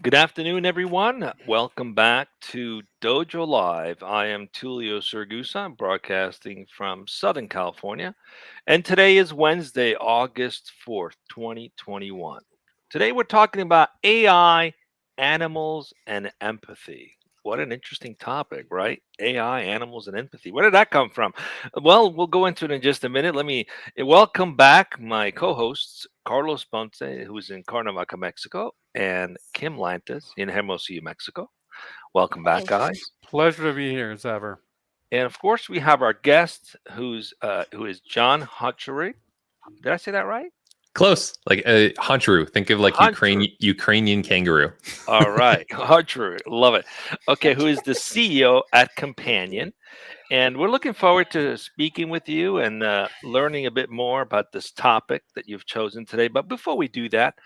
Good afternoon, everyone. Welcome back to Dojo Live. I am Tulio Surgusa. I'm broadcasting from Southern California. And today is Wednesday, August 4th, 2021. Today we're talking about AI, animals, and empathy. What an interesting topic, right? AI, animals, and empathy. Where did that come from? Well, we'll go into it in just a minute. Let me welcome back my co hosts, Carlos Ponce, who's in Cuernavaca, Mexico, and Kim Lantis in Hermosillo, Mexico. Welcome back, Thank you. guys. Pleasure to be here as ever. And of course, we have our guest, who is John Honchariw. Did I say that right? Close, like Honchariw. Think of like Honchariw. Ukrainian kangaroo. All right, Honchariw, love it. Okay, who is the CEO at Companion? And we're looking forward to speaking with you and learning a bit more about this topic that you've chosen today. But before we do that,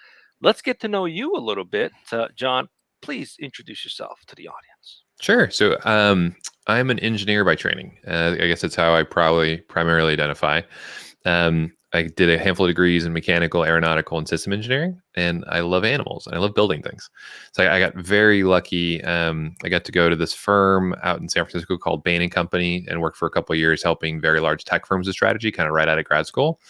let's get to know you a little bit. John, please introduce yourself to the audience. Sure. So I'm an engineer by training. I guess that's how I probably primarily identify. I did a handful of degrees in mechanical, aeronautical, and system engineering, and I love animals and I love building things. So I got very lucky. I got to go to this firm out in San Francisco called Bain and Company and work for a couple of years helping very large tech firms with strategy, kind of right out of grad school.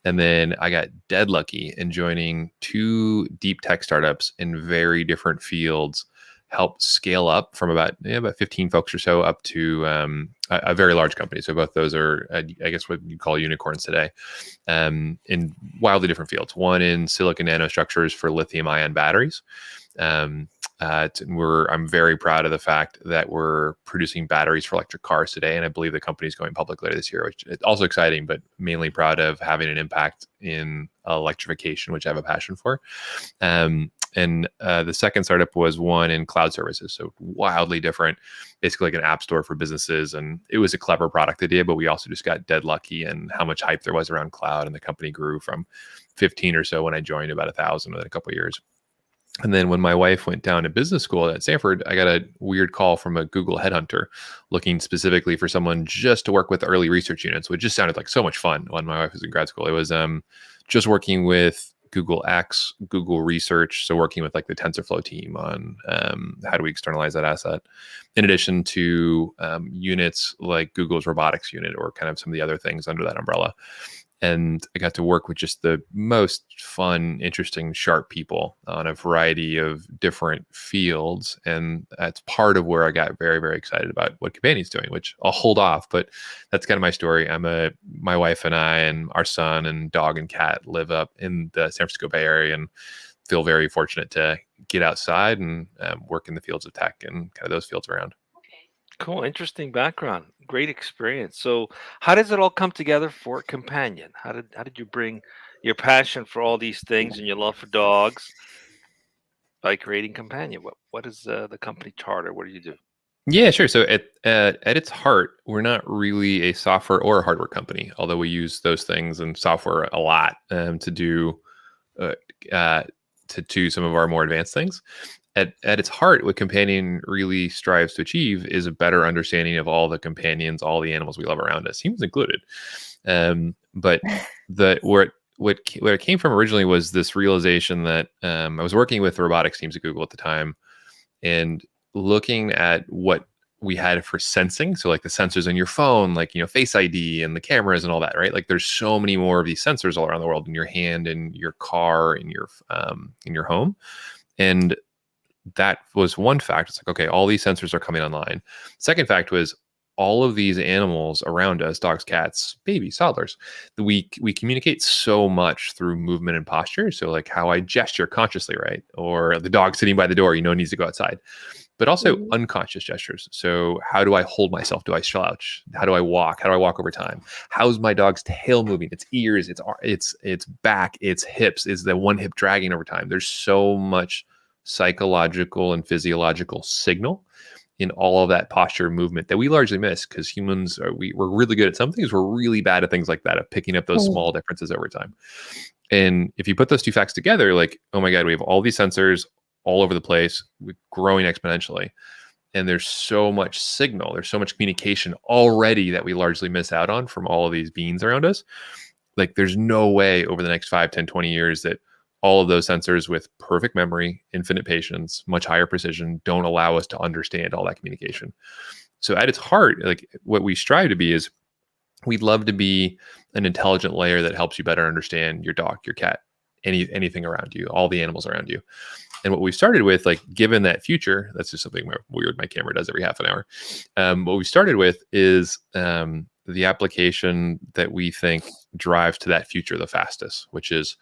And then I got dead lucky in joining two deep tech startups in very different fields, helped scale up from about 15 folks or so up to a very large company. So both those are, I guess, what you call unicorns today, in wildly different fields. One in silicon nanostructures for lithium-ion batteries. I'm very proud of the fact that we're producing batteries for electric cars today, and I believe the company is going public later this year, which is also exciting, but mainly proud of having an impact in electrification, which I have a passion for. And the second startup was one in cloud services, so wildly different, basically like an app store for businesses. And it was a clever product idea, but we also just got dead lucky in how much hype there was around cloud, and the company grew from 15 or so when I joined about 1,000 within a couple of years. And then when my wife went down to business school at Stanford, I got a weird call from a Google headhunter looking specifically for someone just to work with early research units, which just sounded like so much fun when my wife was in grad school. It was just working with Google X, Google Research, so working with like the TensorFlow team on how do we externalize that asset, in addition to units like Google's robotics unit or kind of some of the other things under that umbrella. And I got to work with just the most fun, interesting, sharp people on a variety of different fields. And that's part of where I got very, very excited about what Companion's doing, which I'll hold off. But that's kind of my story. My wife and I and our son and dog and cat live up in the San Francisco Bay Area and feel very fortunate to get outside and work in the fields of tech and kind of those fields around. Cool, interesting background, great experience. So, how does it all come together for Companion? How did you bring your passion for all these things and your love for dogs by creating Companion? What is the company charter? What do you do? Yeah, sure. So at its heart, we're not really a software or a hardware company, although we use those things and software a lot to do some of our more advanced things. At its heart, what Companion really strives to achieve is a better understanding of all the companions, all the animals we love around us, humans included. But where it came from originally was this realization that I was working with robotics teams at Google at the time, and looking at what we had for sensing. So like the sensors on your phone, like, Face ID and the cameras and all that, right? Like there's so many more of these sensors all around the world, in your hand, in your car, in your home. And that was one fact. It's like, okay, all these sensors are coming online. Second fact was all of these animals around us, dogs, cats, babies, toddlers, we communicate so much through movement and posture. So like how I gesture consciously, right? Or the dog sitting by the door, needs to go outside. But also unconscious gestures. So how do I hold myself? Do I slouch? How do I walk? How do I walk over time? How's my dog's tail moving? Its ears, its back, its hips. Is the one hip dragging over time? There's so much psychological and physiological signal in all of that posture movement that we largely miss, because humans we're really good at some things. We're really bad at things like that, of picking up those small differences over time. And if you put those two facts together, like, oh my God, we have all these sensors all over the place, growing exponentially. And there's so much signal, there's so much communication already that we largely miss out on from all of these beings around us. Like there's no way over the next 5, 10, 20 years that all of those sensors with perfect memory, infinite patience, much higher precision, don't allow us to understand all that communication. So at its heart, like what we strive to be is we'd love to be an intelligent layer that helps you better understand your dog, your cat, anything around you, all the animals around you. And what we started with, like, given that future, that's just something weird my camera does every half an hour. What we started with is the application that we think drives to that future the fastest, which is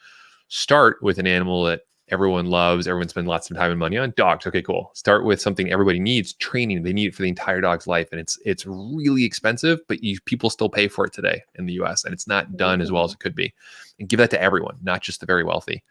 start with an animal that everyone loves, everyone spends lots of time and money on. Dogs. Okay, cool. Start with something everybody needs, training. They need it for the entire dog's life. And it's really expensive, but people still pay for it today in the US. And it's not done as well as it could be. And give that to everyone, not just the very wealthy.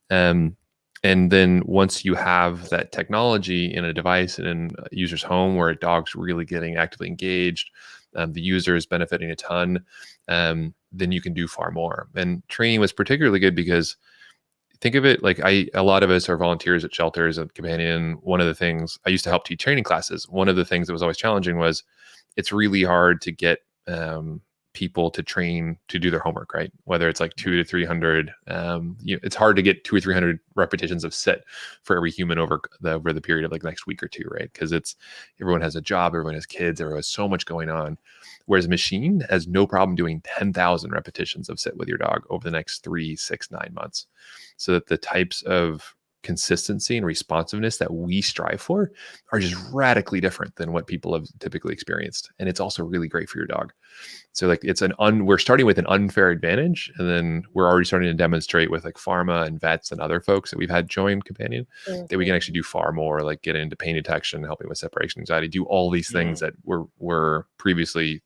And then once you have that technology in a device and in a user's home where a dog's really getting actively engaged, the user is benefiting a ton, then you can do far more. And training was particularly good because think of it like a lot of us are volunteers at shelters and companion. One of the things I used to help teach training classes. One of the things that was always challenging was it's really hard to get people to train to do their homework, right? Whether it's like 200 to 300, it's hard to get 200 or 300 repetitions of sit for every human over the period of like next week or two, right? Because everyone has a job, everyone has kids, everyone has so much going on. Whereas a machine has no problem doing 10,000 repetitions of sit with your dog over the next 3, 6, 9 months. So that the types of consistency and responsiveness that we strive for are just radically different than what people have typically experienced. And it's also really great for your dog. So like we're starting with an unfair advantage, and then we're already starting to demonstrate with like pharma and vets and other folks that we've had join Companion that we can actually do far more, like get into pain detection, helping with separation anxiety, do all these things that were previously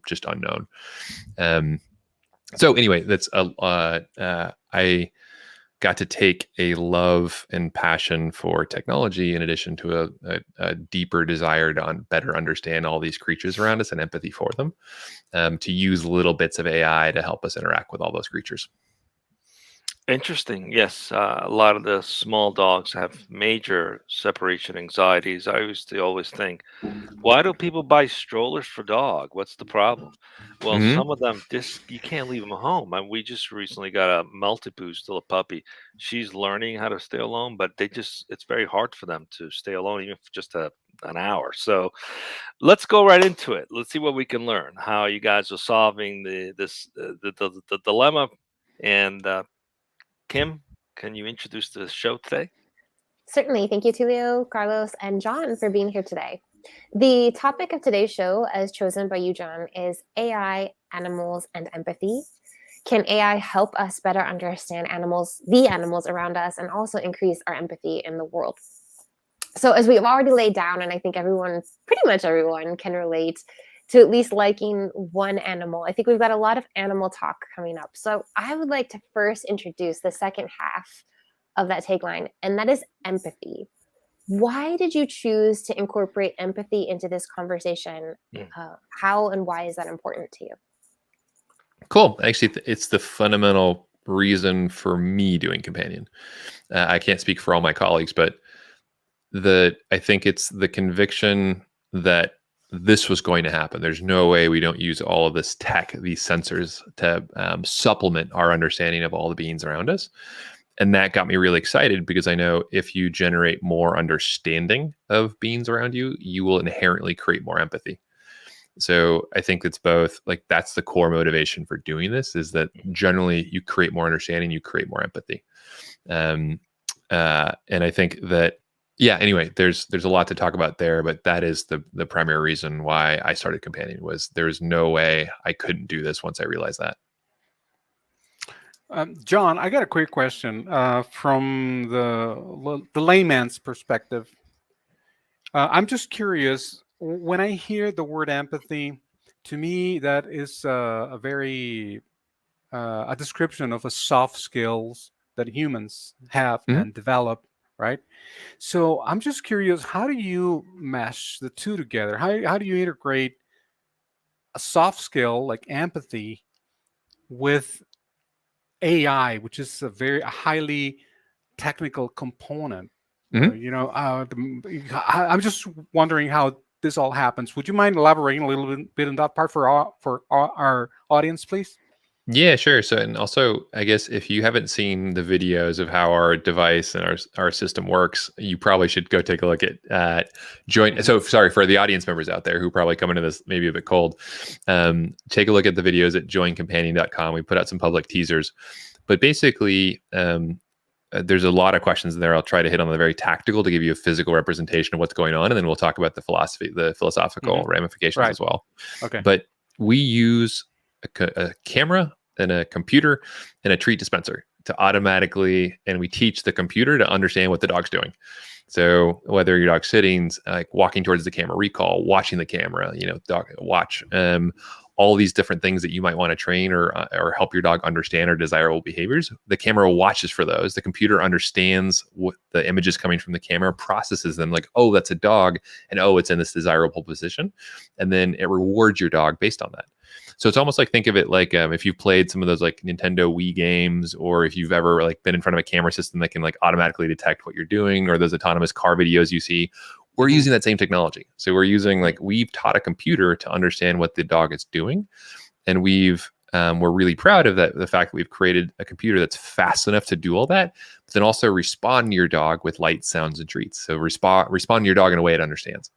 just unknown. So anyway, that's I got to take a love and passion for technology in addition to a deeper desire to better understand all these creatures around us and empathy for them, to use little bits of AI to help us interact with all those creatures. Interesting. Yes, a lot of the small dogs have major separation anxieties. I used to always think, why do people buy strollers for dog? What's the problem? Well, some of them, you can't leave them home. And we just recently got a Maltipoo, still a puppy. She's learning how to stay alone, but it's very hard for them to stay alone, even for just an hour. So let's go right into it. Let's see what we can learn. How you guys are solving the dilemma. And Kim, can you introduce the show today? Certainly. Thank you, Tulio, Carlos, and John for being here today. The topic of today's show, as chosen by you, John, is AI, animals, and empathy. Can AI help us better understand the animals around us, and also increase our empathy in the world? So as we've already laid down, and I think pretty much everyone can relate to at least liking one animal. I think we've got a lot of animal talk coming up. So I would like to first introduce the second half of that tagline, and that is empathy. Why did you choose to incorporate empathy into this conversation? How and why is that important to you? Cool. Actually, it's the fundamental reason for me doing Companion. I can't speak for all my colleagues, but I think it's the conviction that this was going to happen. There's no way we don't use all of this tech, these sensors, to supplement our understanding of all the beings around us. And that got me really excited because I know if you generate more understanding of beings around you, you will inherently create more empathy. So I think it's both, like, that's the core motivation for doing this, is that generally you create more understanding, you create more empathy. And I think that, yeah, anyway, there's a lot to talk about there, but that is the primary reason why I started Companion. Was there's no way I couldn't do this once I realized that. John, I got a quick question from the layman's perspective. I'm just curious. When I hear the word empathy, to me that is a description of a soft skills that humans have and develop, right? So I'm just curious, how do you mesh the two together? How do you integrate a soft skill like empathy with AI, which is a highly technical component? I'm just wondering how this all happens. Would you mind elaborating a little bit on that part for our audience, please? Yeah, sure. So, and also, I guess if you haven't seen the videos of how our device and our system works, you probably should go take a look at join. So, sorry for the audience members out there who probably come into this maybe a bit cold. Take a look at the videos at joincompanion.com. We put out some public teasers, but basically, there's a lot of questions in there. I'll try to hit on the very tactical to give you a physical representation of what's going on, and then we'll talk about the philosophical ramifications Right. as well. Okay. But we use a camera and a computer and a treat dispenser to automatically, and we teach the computer to understand what the dog's doing. So whether your dog's sitting, like walking towards the camera, recall, watching the camera, dog watch, all these different things that you might want to train or help your dog understand or desirable behaviors. The camera watches for those. The computer understands what the images coming from the camera, processes them like, oh, that's a dog, and oh, it's in this desirable position, and then it rewards your dog based on that. So it's almost like, think of it like if you've played some of those like Nintendo Wii games, or if you've ever like been in front of a camera system that can like automatically detect what you're doing, or those autonomous car videos you see. We're using that same technology. So we're using we've taught a computer to understand what the dog is doing, and we're really proud of that. The fact that we've created a computer that's fast enough to do all that, but then also respond to your dog with light, sounds, and treats. So respond to your dog in a way it understands.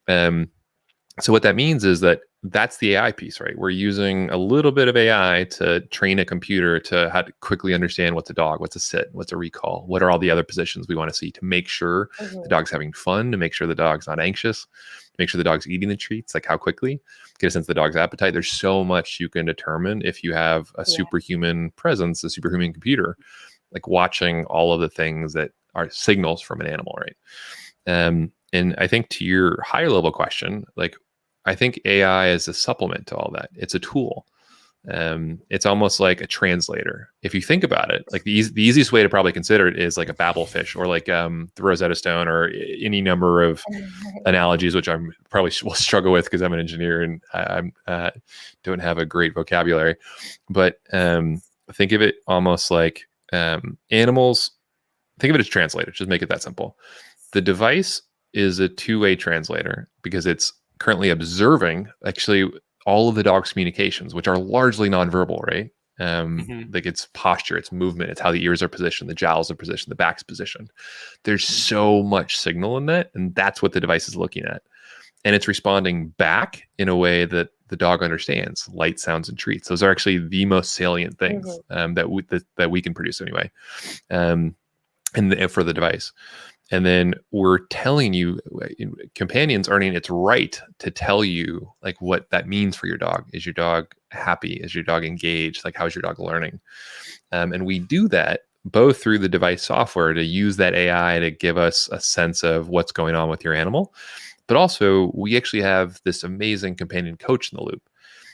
So what that means is that's the AI piece, right? We're using a little bit of AI to train a computer to how to quickly understand what's a dog, what's a sit, what's a recall, what are all the other positions we want to see to make sure the dog's having fun, to make sure the dog's not anxious, make sure the dog's eating the treats, like how quickly, get a sense of the dog's appetite. There's so much you can determine if you have a superhuman presence, a superhuman computer, like watching all of the things that are signals from an animal, right? And I think to your higher level question, I think AI is a supplement to all that. It's a tool. It's almost like a translator. If you think about it, like the easiest way to probably consider it is like a Babel fish, or like the Rosetta Stone, or any number of analogies, which I'm probably will struggle with because I'm an engineer and I don't have a great vocabulary. But think of it almost like animals. Think of it as translators. Just make it that simple. The device is a two-way translator because it's currently observing actually all of the dog's communications, which are largely nonverbal, right? Like its posture, its movement, it's how the ears are positioned, the jowls are positioned, the back's positioned. There's so much signal in that, and that's what the device is looking at. And it's responding back in a way that the dog understands, light, sounds, and treats. Those are actually the most salient things that we can produce anyway, and for the device. And then we're telling you, Companion's earning its right to tell you like what that means for your dog. Is your dog happy? Is your dog engaged? Like, how's your dog learning? And we do that both through the device software to use that AI to give us a sense of what's going on with your animal. But also, we actually have this amazing Companion coach in the loop,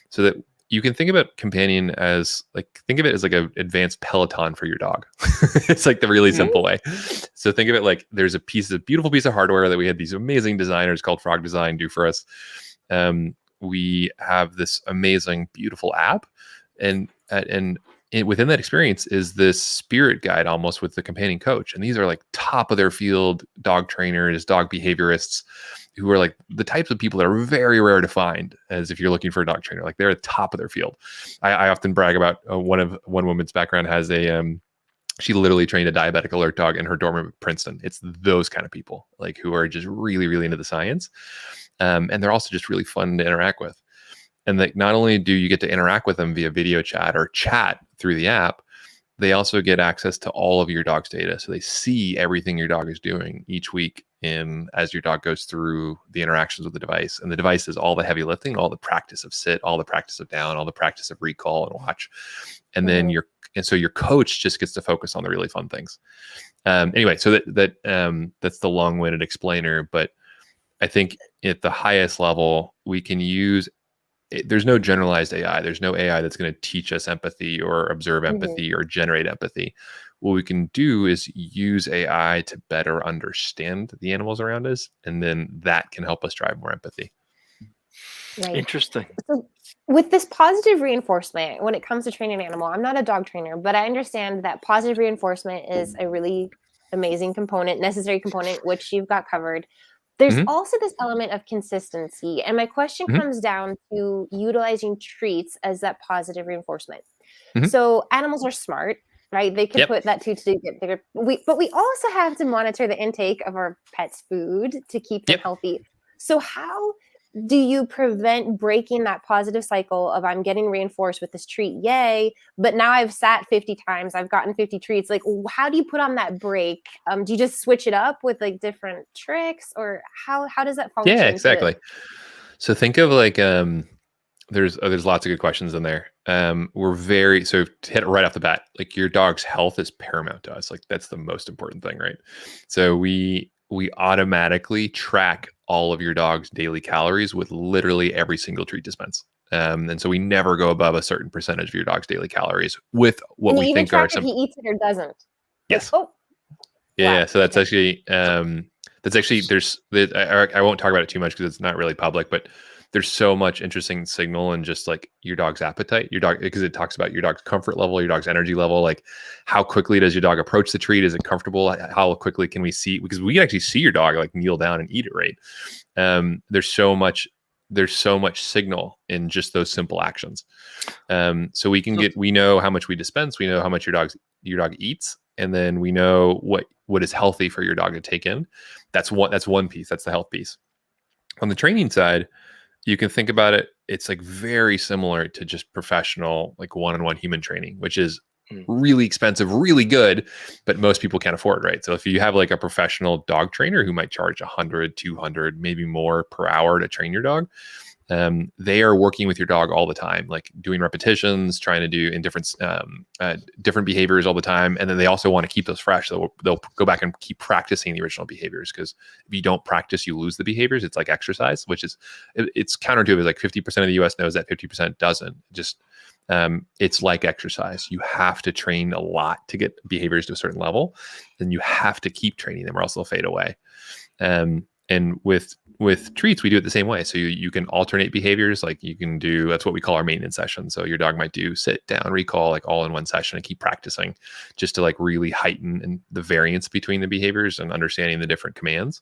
so that you can think about Companion as think of it as like an advanced Peloton for your dog. It's like the really simple way. So think of it like there's a beautiful piece of hardware that we had these amazing designers called Frog Design do for us. We have this amazing, beautiful app, and within that experience is this spirit guide almost with the Companion coach. And these are like top of their field dog trainers, dog behaviorists, who are like the types of people that are very rare to find as if you're looking for a dog trainer. Like they're at the top of their field. I often brag about one woman's background has she literally trained a diabetic alert dog in her dorm room at Princeton. It's those kind of people like who are just really, really into the science. And they're also just really fun to interact with. And that not only do you get to interact with them via video chat or chat through the app, they also get access to all of your dog's data. So they see everything your dog is doing each week as your dog goes through the interactions with the device. And the device is all the heavy lifting, all the practice of sit, all the practice of down, all the practice of recall and watch. And then so your coach just gets to focus on the really fun things. Anyway, so that's the long-winded explainer. But I think at the highest level, we can use there's no generalized AI. There's no AI that's going to teach us empathy or observe empathy or generate empathy. What we can do is use AI to better understand the animals around us, and then that can help us drive more empathy. Right. Interesting. So with this positive reinforcement, when it comes to training an animal, I'm not a dog trainer, but I understand that positive reinforcement is a really amazing component, necessary component, which you've got covered. There's also this element of consistency. And my question comes down to utilizing treats as that positive reinforcement. Mhm. So animals are smart, right? They can Yep. put that too to get bigger. But we also have to monitor the intake of our pets' food to keep them Yep. healthy. So how do you prevent breaking that positive cycle of I'm getting reinforced with this treat, yay, but now I've sat 50 times, I've gotten 50 treats. Like, how do you put on that break? Do you just switch it up with like different tricks, or how does that function? Yeah, exactly. So think of like there's lots of good questions in there. We're very, so to hit it right off the bat, like your dog's health is paramount to us. Like that's the most important thing, right? So we automatically track all of your dog's daily calories with literally every single treat dispense. And so we never go above a certain percentage of your dog's daily calories with what And we you even think are track if some. he eats it or doesn't. Like, Yes. oh, Yeah. wow. So that's Okay. actually I won't talk about it too much because it's not really public, but there's so much interesting signal in just like your dog's appetite, your dog, because it talks about your dog's comfort level, your dog's energy level, like how quickly does your dog approach the treat? Is it comfortable? How quickly can we see? Because we can actually see your dog like kneel down and eat it, right? There's so much signal in just those simple actions. So we know how much we dispense, we know how much your dog eats, and then we know what is healthy for your dog to take in. That's one piece. That's the health piece. On the training side, you can think about it. It's like very similar to just professional, like one-on-one human training, which is really expensive, really good, but most people can't afford, right? So if you have like a professional dog trainer who might charge 100, 200, maybe more per hour to train your dog, they are working with your dog all the time, like doing repetitions, trying to do in different behaviors all the time. And then they also want to keep those fresh. So they'll go back and keep practicing the original behaviors, because if you don't practice, you lose the behaviors. It's like exercise, which is, it's counterintuitive. Like 50% of the US knows that 50% doesn't. Just it's like exercise. You have to train a lot to get behaviors to a certain level. Then you have to keep training them or else they'll fade away. And with treats, we do it the same way. So you can alternate behaviors. Like you can do, that's what we call our maintenance session. So your dog might do sit, down, recall, like all in one session, and keep practicing just to like really heighten the variance between the behaviors and understanding the different commands.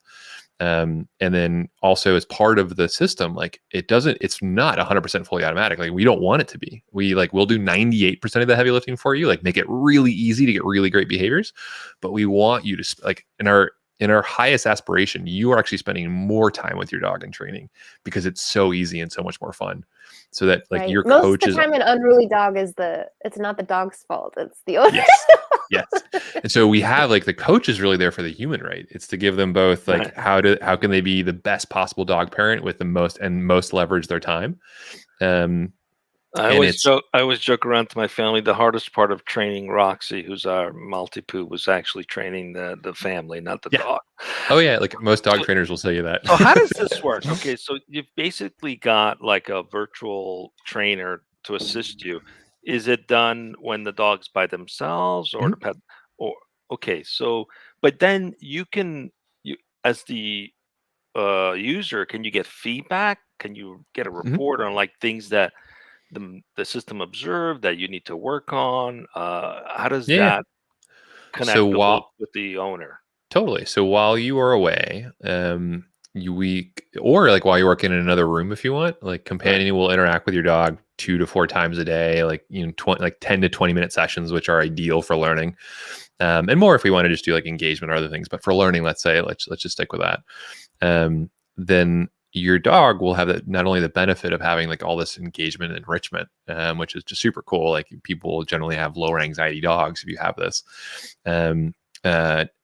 And then also as part of the system, like it's not 100% fully automatic. Like we don't want it to be. We'll do 98% of the heavy lifting for you, like make it really easy to get really great behaviors. But we want you to like in our highest aspiration, you are actually spending more time with your dog in training because it's so easy and so much more fun. So that like your Most coach of the time, an unruly dog it's not the dog's fault. It's the owner. Yes. And so we have like the coach is really there for the human, right? It's to give them both like how can they be the best possible dog parent with the most leverage their time. I always joke around to my family. The hardest part of training Roxy, who's our Maltipoo, was actually training the family, not the dog. Oh yeah, like most dog trainers will tell you that. So how does this work? Okay, so you've basically got like a virtual trainer to assist you. Is it done when the dog's by themselves or the pet? Or okay, so but then you as the user, can you get feedback? Can you get a report on like things that the system observed that you need to work on? How does that connect with the owner? Totally. So while you are away, or like while you're working in another room, if you want, like companion will interact with your dog 2 to 4 times a day, like 10 to 20 minute sessions, which are ideal for learning, and more if we want to just do like engagement or other things. But for learning, let's just stick with that. Then your dog will have not only the benefit of having like all this engagement and enrichment, which is just super cool. Like people generally have lower anxiety dogs if you have this. And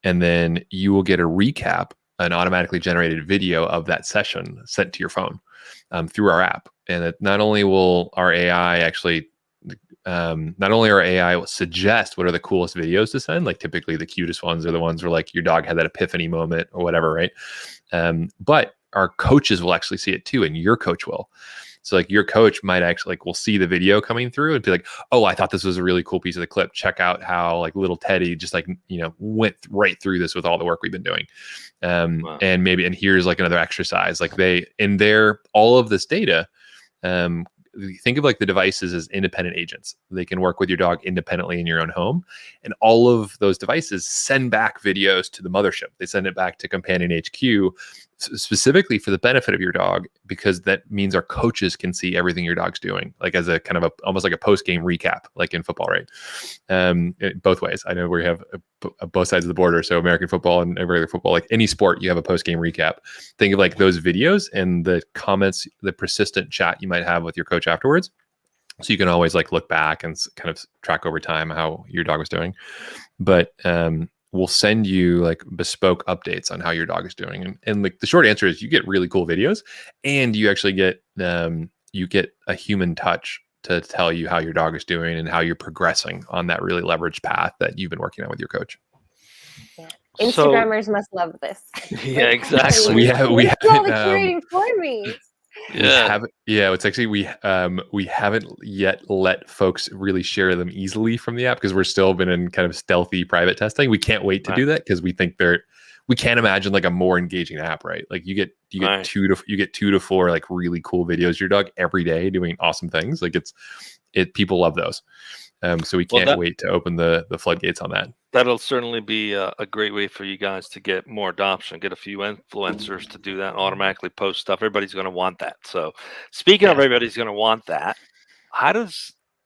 then you will get a recap, an automatically generated video of that session sent to your phone through our app. And not only will our AI will suggest what are the coolest videos to send, like typically the cutest ones are the ones where like your dog had that epiphany moment or whatever, right? But our coaches will actually see it too, and your coach will. So like your coach might actually will see the video coming through and be like, oh, I thought this was a really cool piece of the clip. Check out how like little Teddy just like, went right through this with all the work we've been doing. Wow. And here's like another exercise. Like all of this data, think of like the devices as independent agents. They can work with your dog independently in your own home. And all of those devices send back videos to the mothership. They send it back to Companion HQ. specifically for the benefit of your dog, because that means our coaches can see everything your dog's doing, like as a kind of almost like a post-game recap, like in football, right? Both ways. I know we have both sides of the border. So American football and regular football, like any sport, you have a post-game recap. Think of like those videos and the comments, the persistent chat you might have with your coach afterwards. So you can always like look back and kind of track over time how your dog was doing. But we'll send you like bespoke updates on how your dog is doing. And like the short answer is you get really cool videos, and you actually get a human touch to tell you how your dog is doing and how you're progressing on that really leveraged path that you've been working on with your coach. Yeah. Instagrammers must love this. Yeah, exactly. We have all the curating for me. It's actually we haven't yet let folks really share them easily from the app, because we're still been in kind of stealthy private testing. We can't wait to do that, because we think we can't imagine like a more engaging app, right? Like you get 2 to 4 like really cool videos of your dog every day doing awesome things. Like people love those. So we can't wait to open the floodgates on that. That'll certainly be a great way for you guys to get more adoption, get a few influencers to do that and automatically post stuff. Everybody's going to want that. So speaking of everybody's going to want that,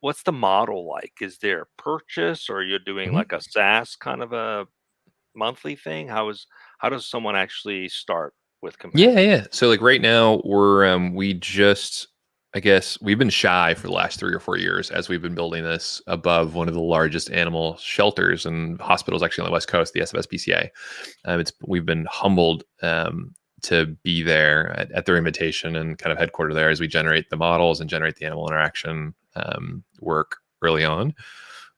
what's the model like? Is there purchase, or you're doing like a SaaS kind of a monthly thing? How does someone actually start with Companion? Yeah. So like right now I guess we've been shy for the last 3 or 4 years as we've been building this above one of the largest animal shelters and hospitals actually on the West Coast, the SFSPCA. We've been humbled to be there at their invitation and kind of headquartered there as we generate the models and generate the animal interaction work early on.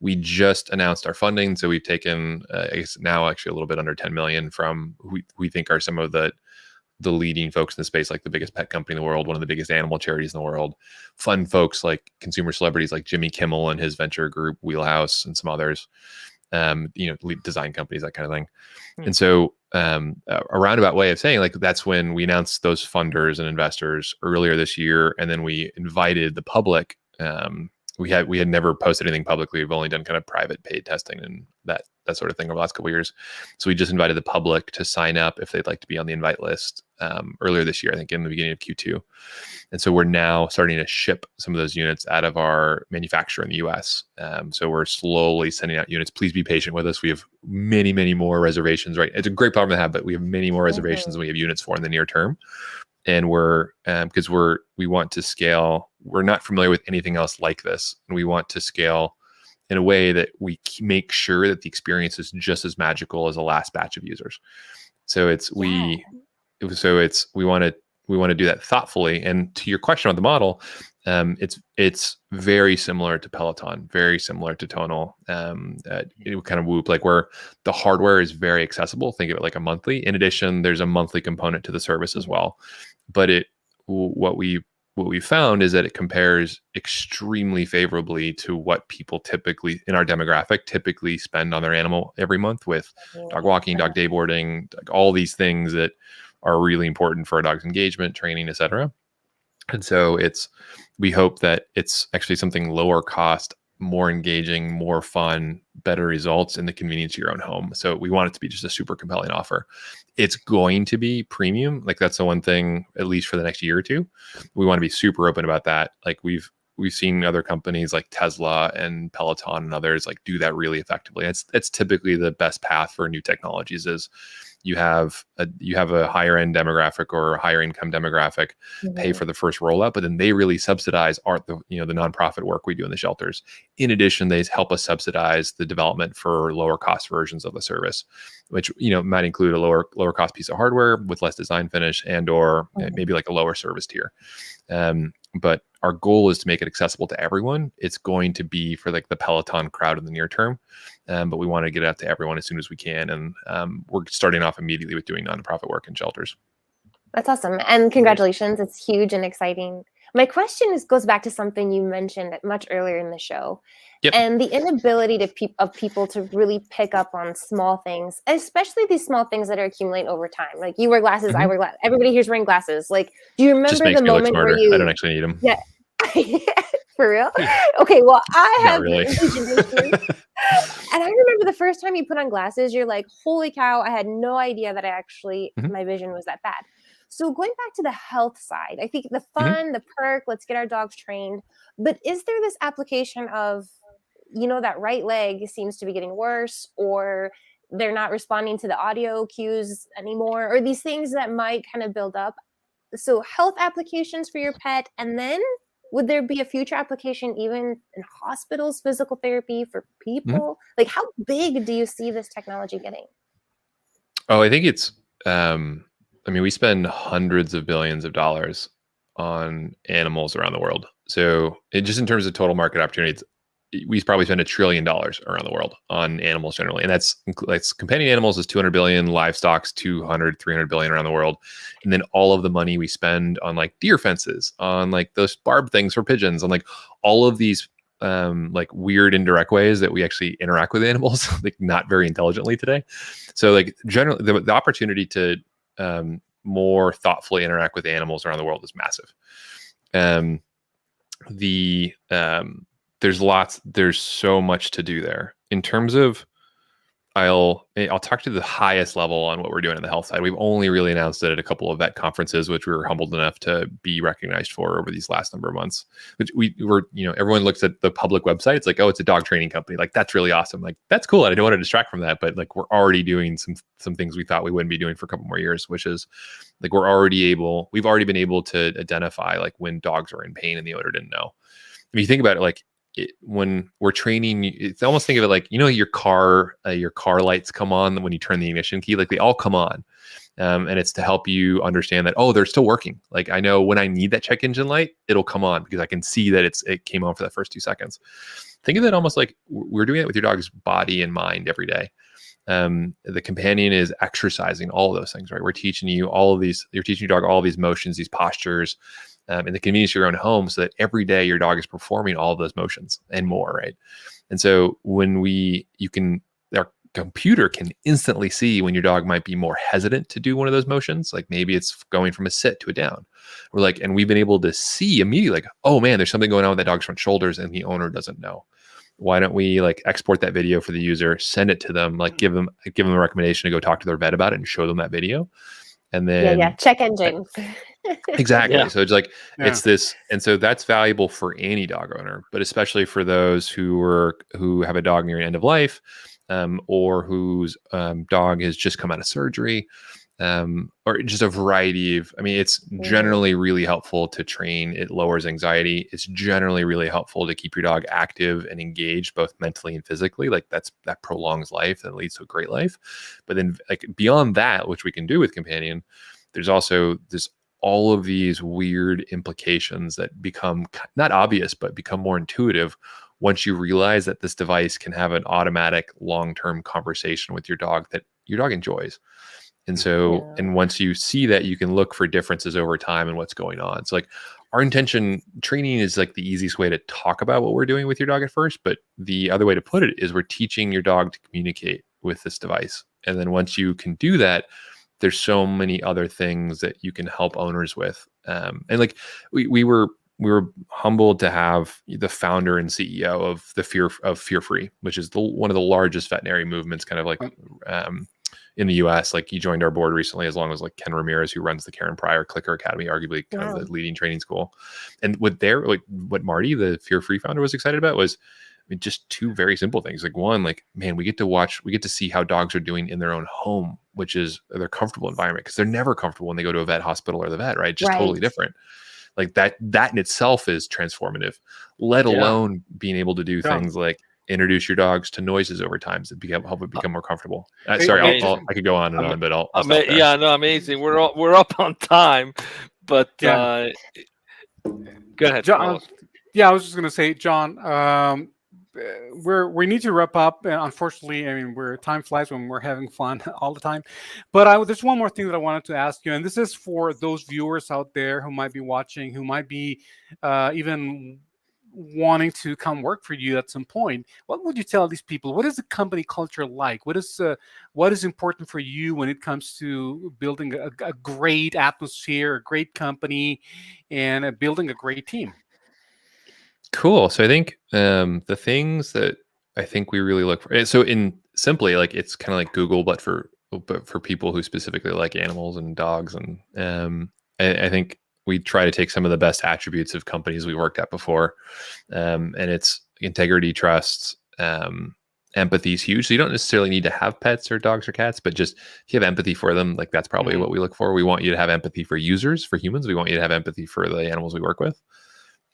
We just announced our funding, so we've taken, I guess now actually a little bit under 10 million from who we think are some of the leading folks in the space, like the biggest pet company in the world, one of the biggest animal charities in the world, fun folks like consumer celebrities like Jimmy Kimmel and his venture group Wheelhouse, and some others, design companies, that kind of thing. And so a roundabout way of saying, like, that's when we announced those funders and investors earlier this year, and then we invited the public. We had never posted anything publicly. We've only done kind of private paid testing and that sort of thing over the last couple of years. So we just invited the public to sign up if they'd like to be on the invite list earlier this year, I think in the beginning of Q2. And so we're now starting to ship some of those units out of our manufacturer in the US. So we're slowly sending out units. Please be patient with us. We have many, many more reservations, right? It's a great problem to have, but we have many more reservations than we have units for in the near term. And because we want to scale. We're not familiar with anything else like this, and we want to scale in a way that we make sure that the experience is just as magical as the last batch of users. So we want to do that thoughtfully. And to your question on the model, it's very similar to Peloton, very similar to Tonal, kind of Whoop, like where the hardware is very accessible. Think of it like a monthly. In addition, there's a monthly component to the service as well. But what we found is that it compares extremely favorably to what people typically in our demographic typically spend on their animal every month, with dog walking, dog day boarding, like all these things that are really important for a dog's engagement, training, etc. And so we hope that it's actually something lower cost, more engaging, more fun, better results in the convenience of your own home. So we want it to be just a super compelling offer. It's going to be premium. Like that's the one thing, at least for the next year or two, we want to be super open about that. Like we've seen other companies like Tesla and Peloton and others like do that really effectively. It's typically the best path for new technologies is you have a higher end demographic or a higher income demographic pay for the first rollout, but then they really subsidize the nonprofit work we do in the shelters. In addition, they help us subsidize the development for lower cost versions of the service, which might include a lower cost piece of hardware with less design finish or maybe like a lower service tier. But our goal is to make it accessible to everyone. It's going to be for like the Peloton crowd in the near term, but we want to get it out to everyone as soon as we can. And we're starting off immediately with doing nonprofit work in shelters. That's awesome. And congratulations. It's huge and exciting. My question goes back to something you mentioned much earlier in the show. Yep. And the inability of people to really pick up on small things, especially these small things that are accumulating over time. Like you wear glasses, I wear glasses. Everybody here's wearing glasses. Like, do you remember just makes the me look moment smarter. where I don't actually need them. Yeah. For real? Okay, well, I have really. vision issues. And I remember the first time you put on glasses, you're like, holy cow, I had no idea that my vision was that bad. So going back to the health side, I think the Mhm. fun, the perk, let's get our dogs trained. But is there this application of, that right leg seems to be getting worse, or they're not responding to the audio cues anymore, or these things that might kind of build up? So health applications for your pet, and then would there be a future application even in hospitals, physical therapy for people? Like, how big do you see this technology getting? Oh, I think it's, I mean, we spend hundreds of billions of dollars on animals around the world. So just in terms of total market opportunity, we probably spend $1 trillion around the world on animals generally. And that's companion animals is 200 billion, livestock's 200, 300 billion around the world. And then all of the money we spend on like deer fences, on like those barb things for pigeons, on like all of these like weird indirect ways that we actually interact with animals, like not very intelligently today. So like generally the opportunity to more thoughtfully interact with animals around the world is massive. The there's so much to do there in terms of I'll talk to the highest level on what we're doing on the health side. We've only really announced it at a couple of vet conferences, which we were humbled enough to be recognized for over these last number of months. Which we were, everyone looks at the public website. It's like, oh, it's a dog training company. Like, that's really awesome. Like, that's cool. I don't want to distract from that, but like, we're already doing some things we thought we wouldn't be doing for a couple more years, which is like, we've already been able to identify like when dogs are in pain and the owner didn't know. If you think about it, like, when we're training, it's almost think of it like, your car lights come on when you turn the ignition key, like they all come on. And it's to help you understand that, oh, they're still working. Like, I know when I need that check engine light, it'll come on because I can see that it came on for that first 2 seconds. Think of it almost like we're doing it with your dog's body and mind every day. The companion is exercising all of those things, right? We're teaching you you're teaching your dog all of these motions, these postures, in the convenience of your own home, so that every day your dog is performing all of those motions and more, right? And so when our computer can instantly see when your dog might be more hesitant to do one of those motions, like maybe it's going from a sit to a down. And we've been able to see immediately, like, oh man, there's something going on with that dog's front shoulders and the owner doesn't know. Why don't we like export that video for the user, send it to them, like give them a recommendation to go talk to their vet about it and show them that video. And then check engine. Exactly. Yeah. So it's like, Yeah. it's this. And so that's valuable for any dog owner, but especially for those who have a dog near end of life, or whose dog has just come out of surgery, or just a variety of, it's generally really helpful to train. It lowers anxiety. It's generally really helpful to keep your dog active and engaged, both mentally and physically. Like that prolongs life and leads to a great life. But then like beyond that, which we can do with companion, there's also all of these weird implications that become not obvious, but become more intuitive once you realize that this device can have an automatic long-term conversation with your dog that your dog enjoys. And so, and once you see that, you can look for differences over time and what's going on. So like our intention, training is like the easiest way to talk about what we're doing with your dog at first, but the other way to put it is we're teaching your dog to communicate with this device. And then once you can do that, there's so many other things that you can help owners with. And like we were humbled to have the founder and CEO of Fear Free, which is one of the largest veterinary movements, kind of like in the U.S. Like he joined our board recently, as long as like Ken Ramirez, who runs the Karen Pryor Clicker Academy, arguably kind of the leading training school. And what Marty, the Fear Free founder, was excited about was just two very simple things. Like one, like, man, we get to see how dogs are doing in their own home, which is their comfortable environment, because they're never comfortable when they go to a vet hospital or the vet, right? Just totally different. Like that in itself is transformative, let alone being able to do things like introduce your dogs to noises over time to help it become more comfortable. Sorry, I could go on and on, but I'll stop there. Yeah, no, amazing. We're up on time, but go ahead, John. I was just going to say, John, we need to wrap up. Unfortunately, where time flies when we're having fun all the time. But there's one more thing that I wanted to ask you, and this is for those viewers out there who might be watching, who might be even wanting to come work for you at some point. What would you tell these people? What is the company culture like? What is important for you when it comes to building a great atmosphere, a great company, and building a great team? Cool. So I think the things that I think we really look for. So in simply, like, it's kind of like Google, but for but for people who specifically like animals and dogs. And I think we try to take some of the best attributes of companies we worked at before, and it's integrity, trust, empathy is huge. So you don't necessarily need to have pets or dogs or cats, but just if you have empathy for them, like that's probably what we look for. We want you to have empathy for users, for humans. We want you to have empathy for the animals we work with.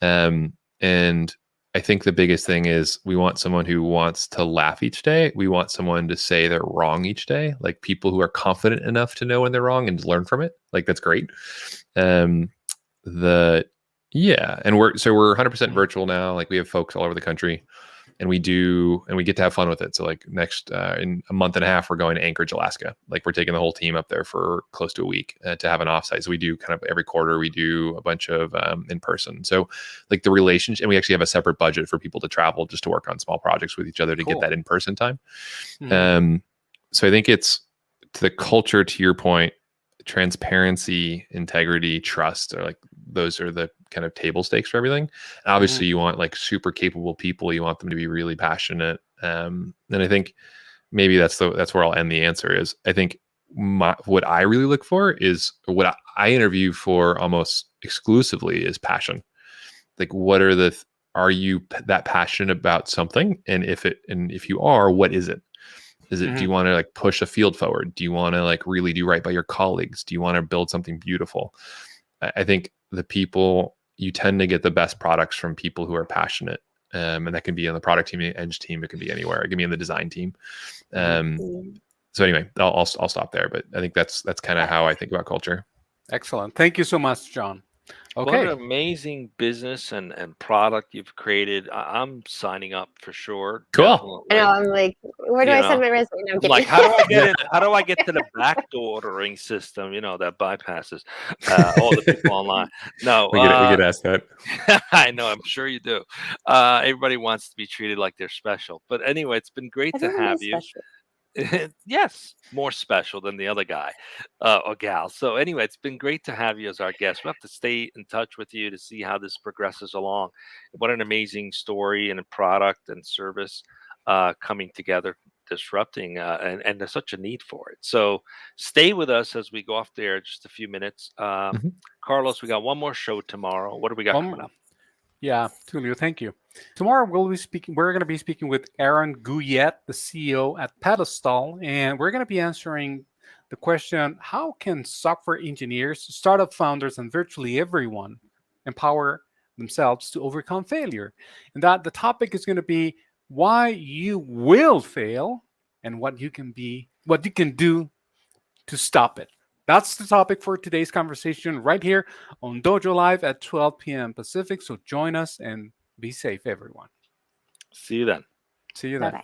And I think the biggest thing is we want someone who wants to laugh each day. We want someone to say they're wrong each day, like people who are confident enough to know when they're wrong and to learn from it. Like that's great. And we're 100% virtual now. Like we have folks all over the country, and we get to have fun with it. So like next in a month and a half, we're going to Anchorage, Alaska. Like we're taking the whole team up there for close to a week to have an offsite. So we do kind of every quarter, we do a bunch of in person. So like the relationship, and we actually have a separate budget for people to travel just to work on small projects with each other to get that in person time. So I think it's to the culture, to your point, transparency, integrity, trust are like those are the kind of table stakes for everything. And obviously you want like super capable people. You want them to be really passionate. And I think maybe that's where I'll end the answer is I think what I really look for is what I interview for almost exclusively is passion. Like are you that passionate about something? And if you are, what is it? Do you want to like push a field forward? Do you want to like really do right by your colleagues? Do you want to build something beautiful? I think the people, you tend to get the best products from people who are passionate. And that can be on the product team, the edge team. It can be anywhere. It can be in the design team. So anyway, I'll stop there. But I think that's kind of how I think about culture. Excellent. Thank you so much, John. Okay. What an amazing business and product you've created. I'm signing up for sure. Cool. I know. I'm like, where do I send my resume? No, I'm kidding. Like, how do I get in? How do I get to the backdoor ordering system? That bypasses all the people online. No, we get asked that. I know. I'm sure you do. Everybody wants to be treated like they're special. But anyway, it's been great to have you. Special. Yes, more special than the other guy or gal. So anyway, it's been great to have you as our guest. We'll have to stay in touch with you to see how this progresses along. What an amazing story and a product and service coming together, disrupting, and there's such a need for it. So stay with us as we go off there in just a few minutes. Carlos, we got one more show tomorrow. What do we got coming up? Yeah, Tulio, thank you. Tomorrow we're going to be speaking with Aaron Guyette, the CEO at Pedestal, and we're going to be answering the question, how can software engineers, startup founders, and virtually everyone empower themselves to overcome failure? And that the topic is going to be why you will fail and what you can do to stop it. That's the topic for today's conversation right here on Dojo Live at 12 p.m. Pacific. So join us and be safe, everyone. See you then. See you then. Bye-bye.